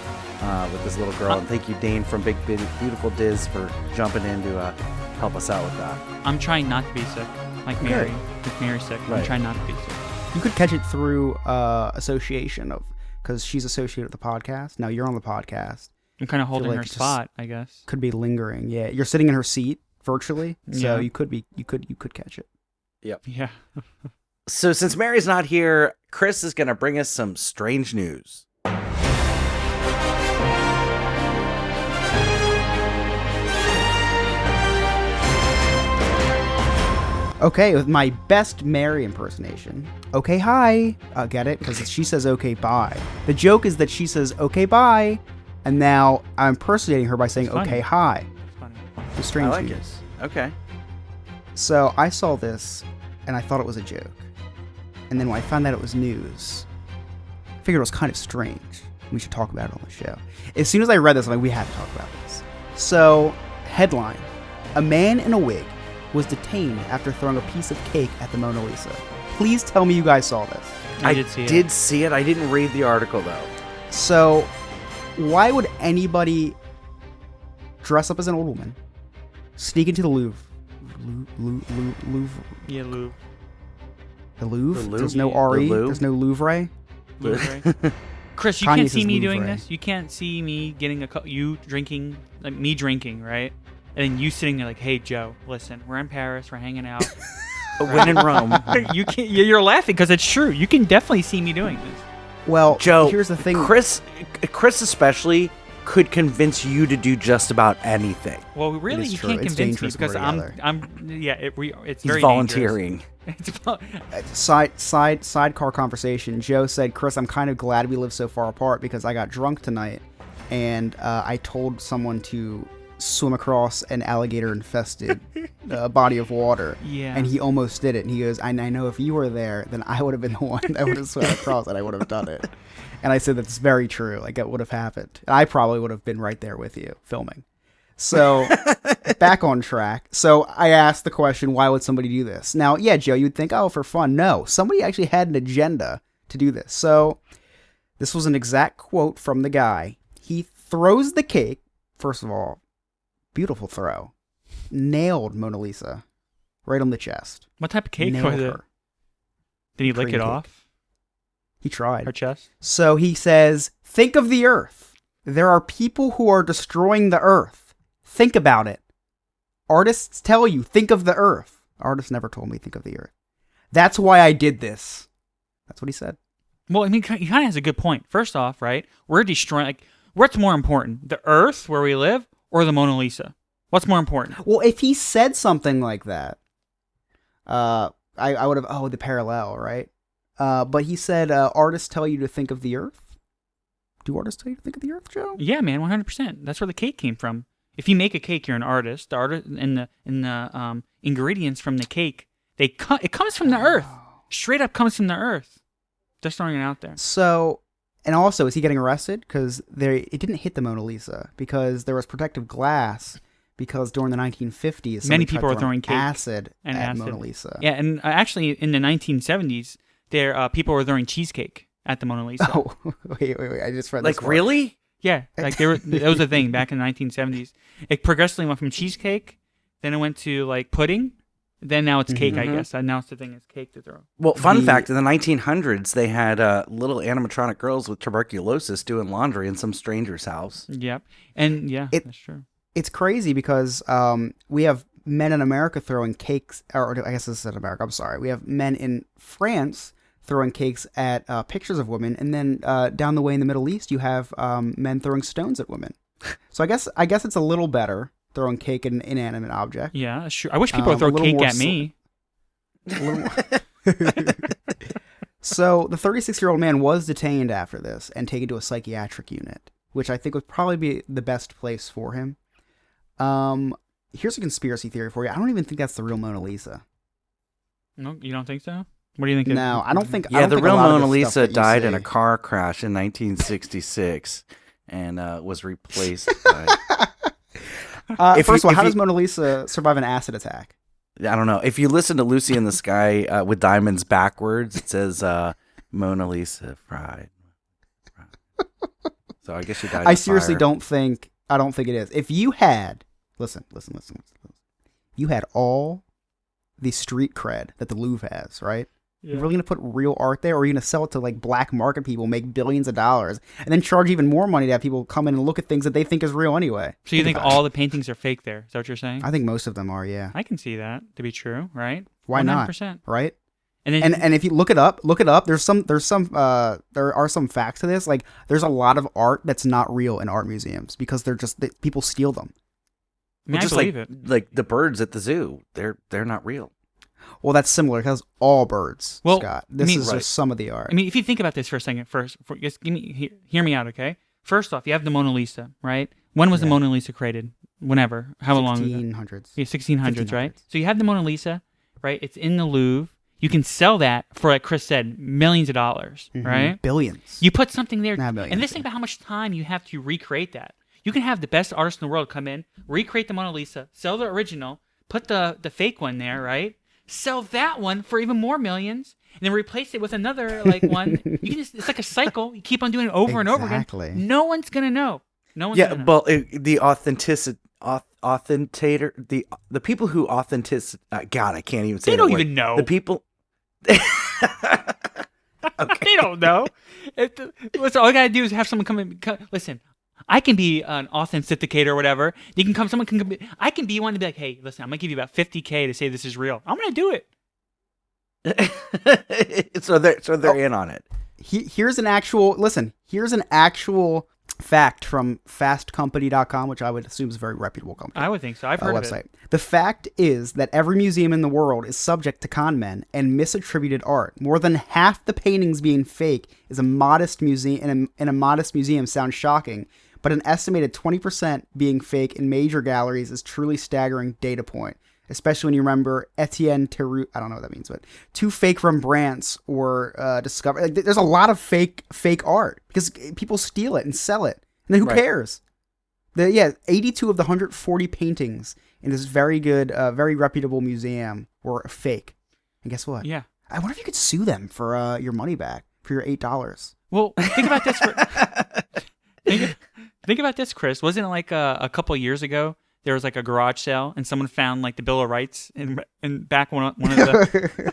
with this little girl, and thank you, Dane from Big Beautiful Diz, for jumping in to help us out with that. I'm trying not to be sick, like Mary. If Mary's sick, Right. I'm trying not to be sick. You could catch it through association of, because she's associated with the podcast. Now you're on the podcast. I'm kind of feel holding like her it just spot, I guess. Could be lingering. Yeah, you're sitting in her seat virtually, so Yeah. you could catch it. Yeah. So since Mary's not here, Chris is going to bring us some strange news. Okay, with my best Mary impersonation. Okay, hi. Get it? Because she says okay, bye. The joke is that she says okay, bye, and now I'm impersonating her by saying It's funny. okay, hi. It's funny. It's strange I like news. it. Okay. So I saw this, and I thought it was a joke. And then when I found out it was news, I figured it was kind of strange. We should talk about it on the show. As soon as I read this, I'm like, we have to talk about this. So, headline: a man in a wig was detained after throwing a piece of cake at the Mona Lisa. Please tell me you guys saw this. I did see it. did see it. I didn't read the article, though. So, why would anybody dress up as an old woman, sneak into the Louvre? Louvre? Yeah, Lou. The Louvre? The Louvre? There's no The R-E? Louvre? There's no Louvre? Louvre. Chris, you Kanye can't see says me Louvre. doing this. You can't see me getting you drinking, like me drinking, right? And then you sitting there like, hey, Joe, listen, we're in Paris, we're hanging out. When in Rome. You can't. You're laughing because it's true. You can definitely see me doing this. Well, Joe, here's the thing. Chris especially could convince you to do just about anything. Well, really, is you true. can't It's convince me dangerous because when we're together. it's He's very volunteering. Sidecar conversation. Joe said, Chris, I'm kind of glad we live so far apart because I got drunk tonight and I told someone to swim across an alligator-infested body of water. Yeah. And he almost did it. And he goes, I know if you were there, then I would have been the one that would have swum across and I would have done it. And I said, that's very true. Like, it would have happened. I probably would have been right there with you filming. So, back on track. So, I asked the question, why would somebody do this? Now, yeah, Joe, you'd think, oh, for fun. No, somebody actually had an agenda to do this. So, this was an exact quote from the guy. He throws the cake. First of all, beautiful throw. Nailed Mona Lisa right on the chest. What type of cake Nailed was it? her. Did he lick Cream it cake. off He tried. her chest? So he says, think of the earth. There are people who are destroying the earth. Think about it. Artists tell you, think of the earth. Artists never told me, think of the earth. That's why I did this. That's what he said. Well, I mean, he kind of has a good point. First off, right? We're destroying. Like, what's more important, the Earth where we live, or the Mona Lisa? What's more important? Well, if he said something like that, I would have, the parallel, right? But he said, artists tell you to think of the earth. Do artists tell you to think of the earth, Joe? Yeah, man, 100%. That's where the cake came from. If you make a cake, you're an artist. The artist and the ingredients from the cake, it comes from the earth. Straight up comes from the earth. Just throwing it out there. So, and also, is he getting arrested? Because it didn't hit the Mona Lisa because there was protective glass. Because during the 1950s, Many somebody people tried were throwing cake acid and at acid. Mona Lisa. Yeah, and actually in the 1970s, people were throwing cheesecake at the Mona Lisa. Oh, wait! I just read this. Like, one. really? Yeah, like that was a thing back in the 1970s. It progressively went from cheesecake, then it went to like pudding, then now it's cake. I guess now it's the thing is cake to throw. Well, fun fact, in the 1900s, they had little animatronic girls with tuberculosis doing laundry in some stranger's house. Yep, and that's true. It's crazy because we have men in America throwing cakes, or I guess this is in America. I'm sorry. We have men in France throwing cakes at pictures of women, and then down the way in the Middle East, you have men throwing stones at women. So I guess it's a little better throwing cake at an inanimate object. Yeah, that's true. I wish people would throw cake at me. So the 36-year-old man was detained after this and taken to a psychiatric unit, which I think would probably be the best place for him. Here's a conspiracy theory for you. I don't even think that's the real Mona Lisa. No, you don't think so? What do you think? No, I don't think. Yeah, I don't the think real a lot of Mona this stuff Lisa that you died in see- a car crash in 1966 and was replaced by First of all, how does Mona Lisa survive an acid attack? I don't know. If you listen to Lucy in the Sky with diamonds backwards, it says Mona Lisa fried. So I guess she died. I seriously don't think it is. If you had listen. You had all the street cred that the Louvre has, right? Yeah. You're really gonna put real art there, or are you gonna sell it to like black market people, make billions of dollars, and then charge even more money to have people come in and look at things that they think is real anyway? So you think all the paintings are fake there? Is that what you're saying? I think most of them are, yeah. I can see that to be true, right? Why 100%. not? Right? And if you look it up, there are some facts to this. Like there's a lot of art that's not real in art museums because people steal them. I mean, I believe it. Like the birds at the zoo, they're not real. Well, that's similar because all birds, well, Scott. This is just some of the art. I mean, if you think about this for a second, just hear me out, okay? First off, you have the Mona Lisa, right? When was the Mona Lisa created? Whenever, how long ago? 1600s. Yeah, 1600s, right? So you have the Mona Lisa, right? It's in the Louvre. You can sell that for, like Chris said, millions of dollars, right? Billions. You put something there, Not millions, and just think about how much time you have to recreate that. You can have the best artists in the world come in, recreate the Mona Lisa, sell the original, put the fake one there, right? Sell that one for even more millions, and then replace it with another one. You can it's like a cycle. You keep on doing it over and over again. No one's gonna know. No one's gonna know. Well, the authenticator, the people who God, I can't even say. They don't even know. The people. Okay. They don't know. Listen, all I gotta do is have someone come in. Listen, I can be an authenticator or whatever. You can come. Someone can come. I can be one to be like, hey, listen, I'm gonna give you about $50K to say this is real. I'm gonna do it. so they're in on it. Here's an actual fact from fastcompany.com, which I would assume is a very reputable company. I would think so. I've heard of website. it. The fact is that every museum in the world is subject to con men and misattributed art. More than half the paintings being fake is a modest museum. In a modest museum sounds shocking, but an estimated 20% being fake in major galleries is truly staggering data point. Especially when you remember Etienne Theroux, I don't know what that means, but 2 fake Rembrandts were discovered. Like, there's a lot of fake art because people steal it and sell it. And then who cares? 82 of the 140 paintings in this very good, very reputable museum were fake. And guess what? Yeah. I wonder if you could sue them for your money back, for your $8. Well, think about this. Think about this, Chris. Wasn't it like a couple of years ago? There was like a garage sale, and someone found like the Bill of Rights in back one of the.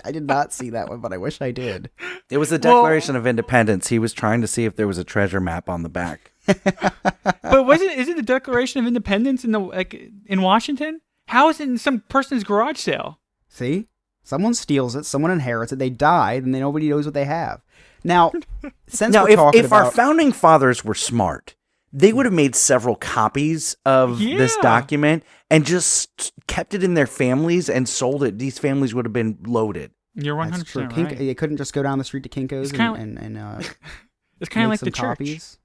I did not see that one, but I wish I did. It was the Declaration of Independence. He was trying to see if there was a treasure map on the back. But is it the Declaration of Independence in Washington? How is it in some person's garage sale? See, someone steals it, someone inherits it, they die, and then nobody knows what they have. Now, if our founding fathers were smart, they would have made several copies of this document and just kept it in their families and sold it. These families would have been loaded. You're 100% right. They couldn't just go down the street to Kinko's and it's kind of like the copies.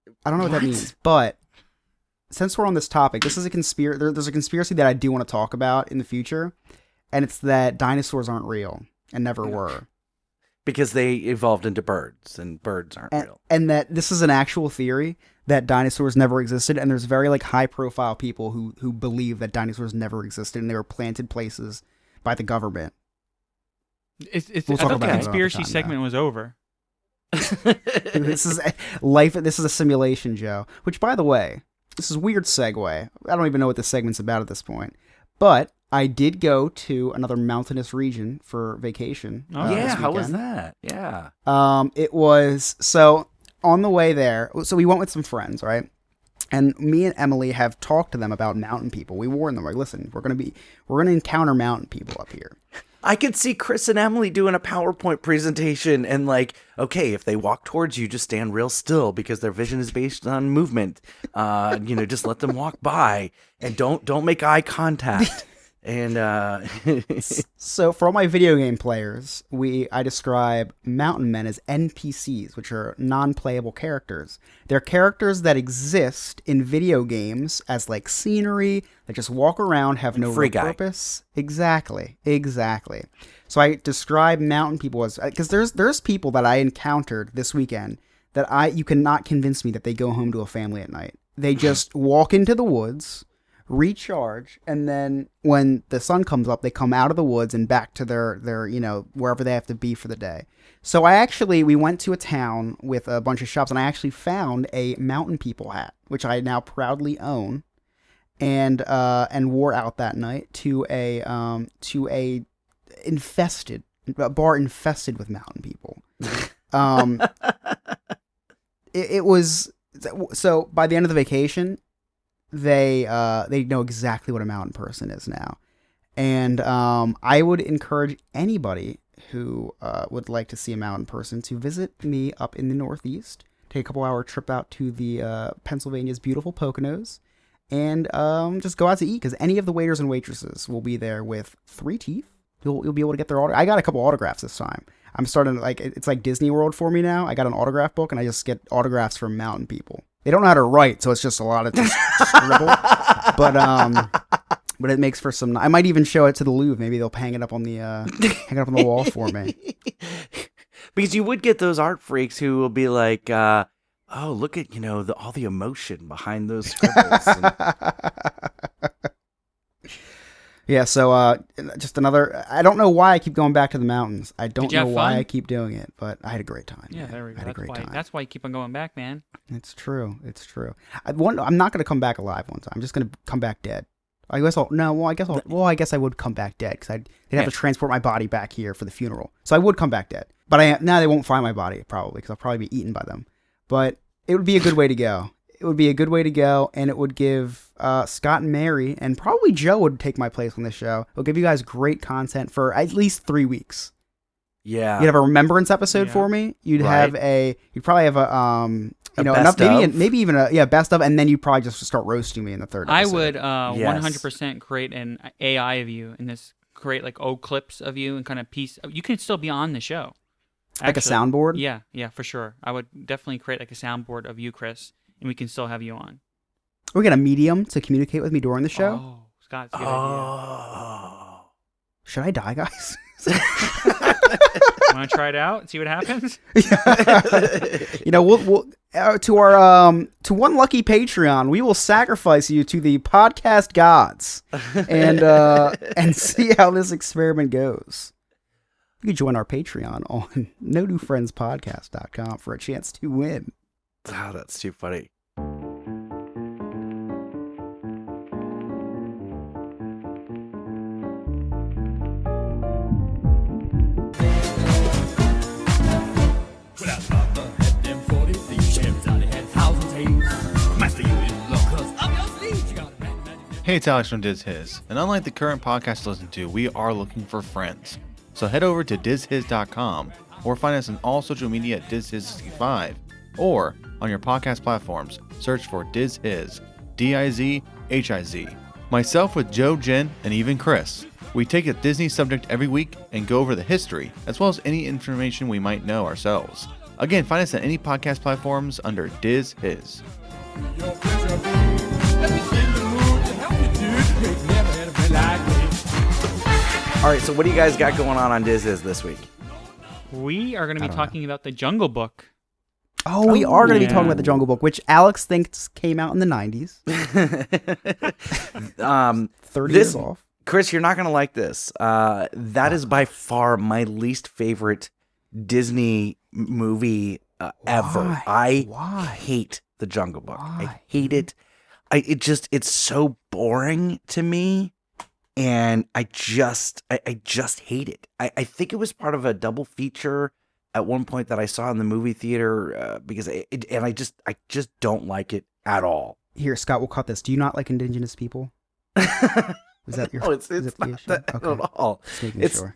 church. I don't know what that means, but since we're on this topic, this is a conspiracy. There's a conspiracy that I do want to talk about in the future, and it's that dinosaurs aren't real and never were. Because they evolved into birds, and birds aren't real. And that this is an actual theory that dinosaurs never existed, and there's very high-profile people who believe that dinosaurs never existed, and they were planted places by the government. I thought the conspiracy segment was over. This is life. This is a simulation, Joe. Which, by the way, this is a weird segue. I don't even know what this segment's about at this point, but I did go to another mountainous region for vacation. Oh yeah, how was that? Yeah. It was so on the way there. So we went with some friends, right? And me and Emily have talked to them about mountain people. We warned them, like, listen, we're gonna encounter mountain people up here. I could see Chris and Emily doing a PowerPoint presentation and okay, if they walk towards you, just stand real still because their vision is based on movement. Just let them walk by and don't make eye contact. And so for all my video game players, I describe mountain men as NPCs, which are non-playable characters. They're characters that exist in video games as scenery that just walk around, have no real purpose. Exactly. So I describe mountain people as because there's people that I encountered this weekend that you cannot convince me that they go home to a family at night. they just walk into the woods, recharge, and then when the sun comes up, they come out of the woods and back to their wherever they have to be for the day. So we went to a town with a bunch of shops, and I actually found a Mountain People hat, which I now proudly own, and wore out that night to a bar infested with mountain people. It was so by the end of the vacation, they know exactly what a mountain person is now, and I would encourage anybody who would like to see a mountain person to visit me up in the Northeast. Take a couple-hour trip out to the Pennsylvania's beautiful Poconos, and just go out to eat, because any of the waiters and waitresses will be there with 3 teeth. You'll be able to get their I got a couple autographs this time. I'm starting to, it's like Disney World for me now. I got an autograph book, and I just get autographs from mountain people. They don't know how to write, so it's just a lot of just scribble. But it makes for some. I might even show it to the Louvre. Maybe they'll hang it up on the wall for me. Because you would get those art freaks who will be like, "Oh, look at all the emotion behind those scribbles." Yeah, so just another. I don't know why I keep going back to the mountains. I don't know why I keep doing it, but I had a great time. Yeah, there we go. I had a great time. That's why you keep on going back, man. It's true. It's true. I'm not going to come back alive one time. I'm just going to come back dead. I guess I guess I would come back dead, because they'd have to transport my body back here for the funeral. So I would come back dead. But now they won't find my body, probably, because I'll probably be eaten by them. But it would be a good way to go. It would be a good way to go, and it would give Scott and Mary, and probably Joe would take my place on this show. It'll give you guys great content for at least 3 weeks. Yeah. You'd have a remembrance episode for me. You'd probably have maybe even a best of, and then you'd probably just start roasting me in the third episode. I would 100% create an AI of you, and create like old clips of you and kind of piece. You can still be on the show. Like a soundboard? Yeah, for sure. I would definitely create like a soundboard of you, Chris, and we can still have you on. We get a medium to communicate with me during the show. Oh, Scott, it's a good idea. Should I die, guys? Want to try it out and see what happens? We'll to our to one lucky Patreon, we will sacrifice you to the podcast gods, and see how this experiment goes. You can join our Patreon on nonewfriendspodcast.com for a chance to win. Oh, that's too funny. Hey, it's Alex from Diz His, and unlike the current podcast to listen to, we are looking for friends. So head over to dizhiz.com or find us on all social media at dizhiz65, or on your podcast platforms, search for Diz His, D-I-Z-H-I-Z. Myself with Joe, Jen, and even Chris. We take a Disney subject every week and go over the history, as well as any information we might know ourselves. Again, find us on any podcast platforms under Diz His. All right, so what do you guys got going on Diz Is this week? We are going to be talking about the Jungle Book. Oh, we are going to be talking about the Jungle Book, which Alex thinks came out in the 90s. 30 years off. Chris, you're not going to like this. That is by far my least favorite Disney movie ever. I hate the Jungle Book. I hate it. It's so boring to me, and I just hate it. I think it was part of a double feature at one point that I saw in the movie theater because I just don't like it at all. Here, Scott, we'll cut this. Do you not like Indigenous people? Is that your? No, it's not that at all.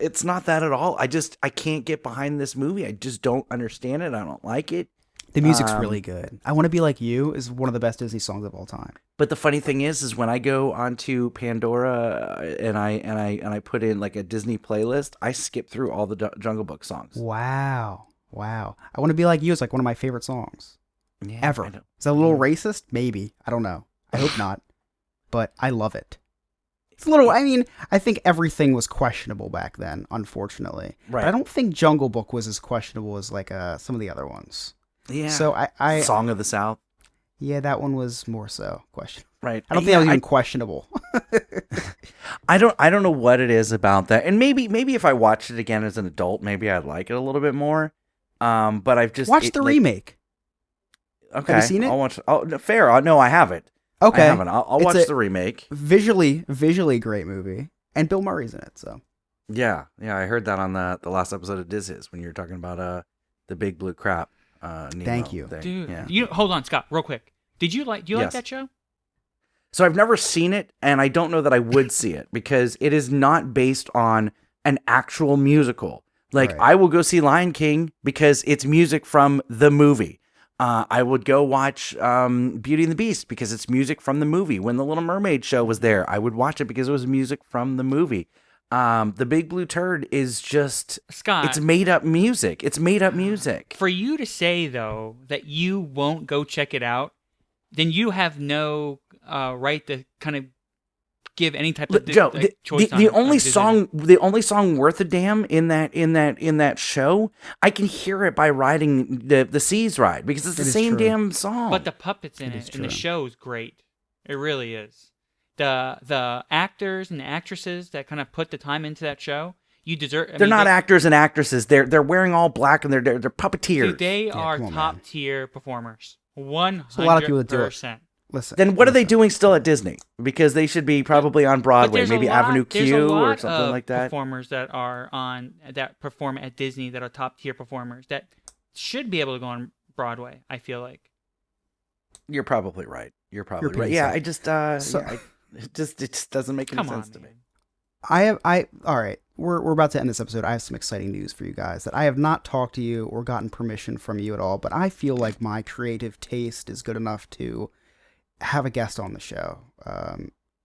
It's not that at all. I can't get behind this movie. I just don't understand it. I don't like it. The music's really good. I Want to Be Like You is one of the best Disney songs of all time. But the funny thing is when I go onto Pandora and I put in like a Disney playlist, I skip through all the Jungle Book songs. Wow. I Want to Be Like You is like one of my favorite songs ever. Is that a little racist? Maybe. I don't know. I hope not. But I love it. It's a little, I think everything was questionable back then, unfortunately. Right. But I don't think Jungle Book was as questionable as like some of the other ones. Yeah. So I Song of the South. Yeah, that one was more so questionable. Right. I don't think that was even questionable. I don't know what it is about that. And maybe if I watched it again as an adult, maybe I'd like it a little bit more. But I've just Watch the remake. Okay. Have you seen it? I'll watch. Fair. No, I haven't. Okay. I haven't. I'll watch the remake. Visually great movie, and Bill Murray's in it. So. Yeah. I heard that on the last episode of Diz His when you were talking about the big blue crap. Nemo Thank you, thing. dude. Yeah. Hold on, Scott, real quick. Do you like Yes. that show? So I've never seen it, and I don't know that I would see it because it is not based on an actual musical. Like, Right. I will go see Lion King because it's music from the movie. I would go watch Beauty and the Beast because it's music from the movie. When the Little Mermaid show was there, I would watch it because it was music from the movie. The Big Blue Turd is just, Scott, it's made up music. It's made up music. For you to say, though, that you won't go check it out, then you have no right to kind of give any type of Joe, choice the on only decision. the only song worth a damn in that show, I can hear it by riding the Seas ride because it's the same damn song. But the puppets in it and the show is great. It really is. The actors and the actresses that kind of put the time into that show, you deserve. They're not actors and actresses. They're wearing all black and they're puppeteers. Dude, they are top tier performers. 100%. A lot of people that do it. Listen. Then what are they doing still at Disney? Because they should be probably on Broadway, maybe Avenue Q or something like that. Performers that perform at Disney that are top tier performers that should be able to go on Broadway. I feel like. You're probably right. Right. Yeah, I just it just doesn't make any sense to me. All right. We're about to end this episode. I have some exciting news for you guys that I have not talked to you or gotten permission from you at all, but I feel like my creative taste is good enough to have a guest on the show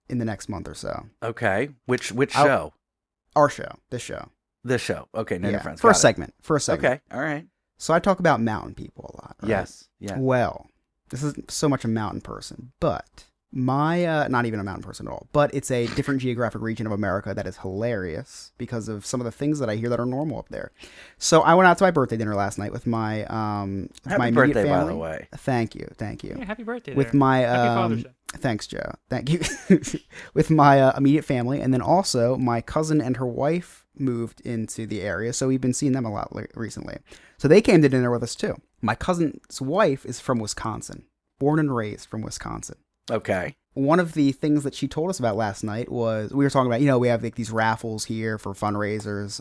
in the next month or so. Okay. Which show? Our show. This show. This show. Okay, no friends. First segment. Okay, all right. So I talk about mountain people a lot. Right? Yes. Yeah. Well, this is so much a mountain person, but my not even a mountain person at all, but it's a different geographic region of America that is hilarious because of some of the things that I hear that are normal up there. So I went out to my birthday dinner last night with my Happy my birthday, family. by the way. Thank you. Yeah, happy birthday. With there. my Happy Father's Day. thanks, Joe. Thank you. With my immediate family, and then also my cousin and her wife moved into the area, so we've been seeing them a lot recently. So they came to dinner with us too. My cousin's wife is from Wisconsin, born and raised from Wisconsin. Okay. One of the things that she told us about last night was we were talking about, we have like these raffles here for fundraisers,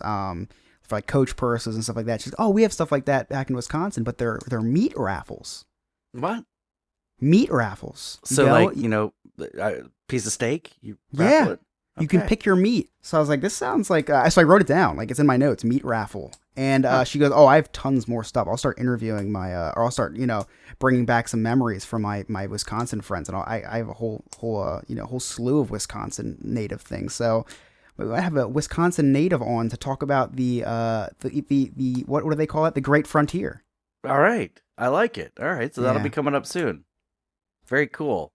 for like coach purses and stuff like that. She's like, oh, we have stuff like that back in Wisconsin, but they're meat raffles. What? Meat raffles. So a piece of steak? You raffle it? You can pick your meat. So I was like, this sounds like, so I wrote it down. Like it's in my notes, meat raffle. And she goes, oh, I have tons more stuff. I'll start interviewing or I'll start, bringing back some memories from my Wisconsin friends. And I have a whole slew of Wisconsin native things. So I have a Wisconsin native on to talk about the what do they call it? The Great Frontier. All right. I like it. All right. So that'll be coming up soon. Very cool.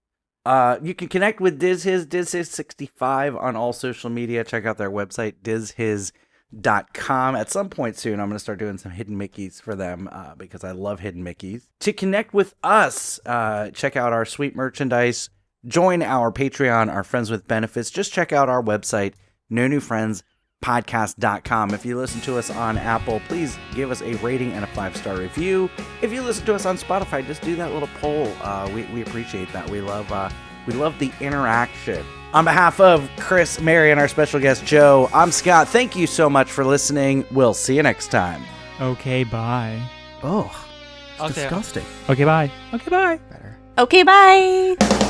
You can connect with DizHiz65 on all social media. Check out their website, DizHiz.com. At some point soon, I'm going to start doing some hidden Mickeys for them because I love hidden Mickeys. To connect with us, check out our sweet merchandise. Join our Patreon, our Friends with Benefits. Just check out our website, nonewfriendspodcast.com. If you listen to us on Apple, please give us a rating and a 5-star review. If you listen to us on Spotify, just do that little poll. We appreciate that. We love the interaction. On behalf of Chris, Mary, and our special guest Joe, I'm Scott. Thank you so much for listening. We'll see you next time. Okay, bye. Oh, it's disgusting. Okay, bye. Okay, bye. Better. Okay, bye.